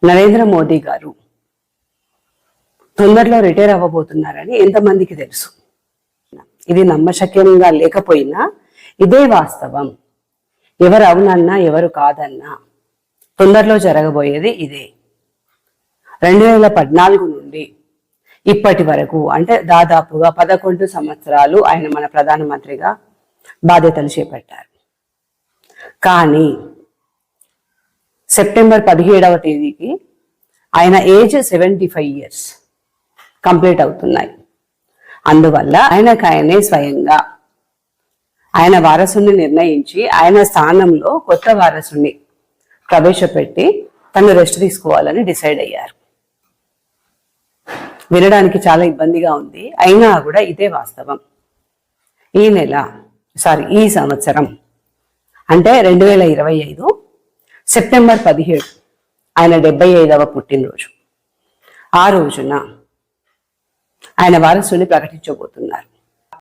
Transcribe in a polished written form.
నరేంద్ర మోదీ గారు తొందరలో రిటైర్ అవ్వబోతున్నారని ఎంతమందికి తెలుసు? ఇది నమ్మశక్యంగా లేకపోయినా ఇదే వాస్తవం. ఎవరు అవునన్నా ఎవరు కాదన్నా తొందరలో జరగబోయేది ఇదే. 2014 నుండి ఇప్పటి వరకు అంటే దాదాపుగా 11 సంవత్సరాలు ఆయన మన ప్రధానమంత్రిగా బాధ్యతలు చేపట్టారు. కానీ సెప్టెంబర్ 17వ తేదీకి ఆయన ఏజ్ 75 years కంప్లీట్ అవుతున్నాయి. అందువల్ల ఆయననే స్వయంగా ఆయన వారసుని నిర్ణయించి ఆయన స్థానంలో కొత్త వారసుని ప్రవేశపెట్టి తను రెస్ట్ తీసుకోవాలని డిసైడ్ అయ్యారు. వినడానికి చాలా ఇబ్బందిగా ఉంది, అయినా కూడా ఇదే వాస్తవం. ఈ సంవత్సరం అంటే 2025 సెప్టెంబర్ 17 ఆయన 75వ పుట్టినరోజు. ఆ రోజున ఆయన వారసుని ప్రకటించబోతున్నారు.